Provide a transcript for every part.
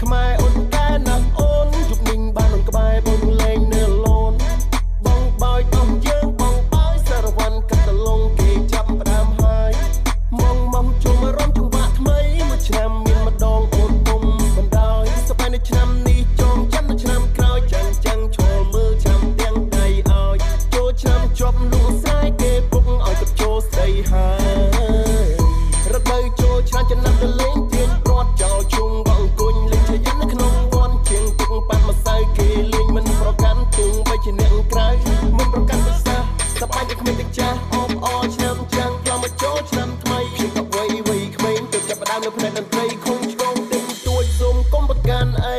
ខ្មែរអូនកែណាស់អូនយុគមីងបានអូនក្បែរបងលេងនៅលូនបងបោយតំយើងបងបោយសារវ៉ាន់កាត់តលងគេចាប់ផ្ដើមហើយមកជុំរំចង្វាក់ថ្មីមួយឆ្នាំមានម្ដងអូនគុំបណ្ដោយសប្បាយនៅឆ្នាំនេះចងចាំនៅឆ្នាំក្រោយចាំងឈរមើលចាំទាំងដៃឲ្យចូលឆ្នាំជាប់លក់ស្រ័យគេពុកឲ្យទៅចូលស្ដីហើយរដូវចូលឆ្នាំចំណាំទៅលេងទាញព្រាត់ចោលជុំបងអង្គុញលេងឆយិននៅក្នុងវត្តជាងពុកប៉ាត់ម្សៅគេលេងមិនប្រកាន់ទុងបីជាអ្នកក្រៅមិនប្រកាន់ភាសាសប្បាយតែគ្មានទឹកចាស់អបអរឆ្នាំចាំងខ្លងមកចូលឆ្នាំថ្មីខ្ញុំក៏វ័យក្មេងទើបចាប់ផ្ដើមនៅផ្នែកតន្ត្រីខុំឆ្កងទឹកទួចសុំកុំប្រកាន់អី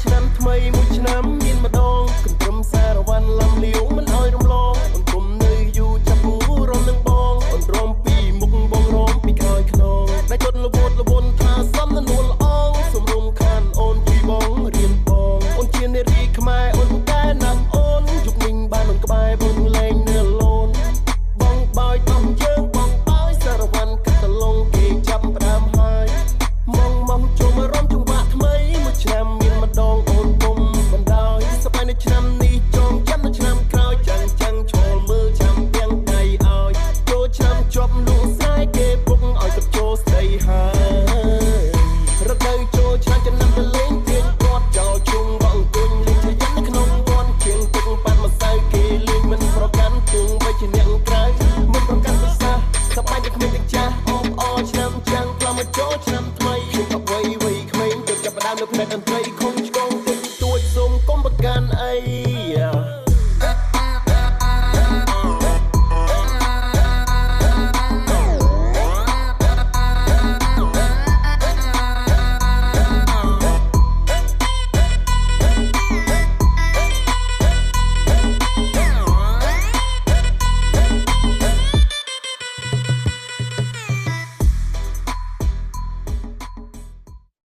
ឆ្នាំថ្មីមួយឆ្នាំមានម្ដងកន្ទឹមសារវ៉ាន់ឡំលាវមិនអោយរំលងអូនគុំនៅយូរចាប់ពូរំនឹងបងអូនរំពីមុខបងរំពីក្រោយខ្នងតែជន់លវន់ថាសំននួលអងសំរុំខានអូនពីបងរៀនបងអូនជានារីខ្មែរអូនកែណាស់អូនយុគមីងបានអូនក្បែរបងលេងនៅលូនបងបោយតំយើងបងបោយសារវ៉ាន់កាត់តលងគេចាប់ផ្ដើមហើយមកជុំរំចង្វាក់ថ្មីមួយឆ្នាំមានម្ដងអូនគុំបណ្ដោយសប្បាយនៅឆ្នាំនេះចងចាំនៅឆ្នាំក្រោយចាំងឈរមើលចាំទាំងដៃឲ្យចូលឆ្នាំជាប់លក់ស្រ័យគេពុកឲ្យទៅចូលស្ដីហើយរដូវចូលឆ្នាំចំណាំទៅលេងទាញព្រាត់ចោលជុំបងអង្គុញលេងឆយិននៅក្នុងវត្តជាងពុកប៉ាត់ម្សៅគេលេងមិនប្រកាន់ទុងបីជាអ្នកក្រៅមិនប្រកាន់ភាសាសប្បាយតែគ្មានទឹកចាស់អបអរឆ្នាំចាំងខ្លងមកចូលឆ្នាំថ្មីខ្ញុំក៏វ័យក្មេងទើបចាប់ផ្ដើមនៅផ្នែកតន្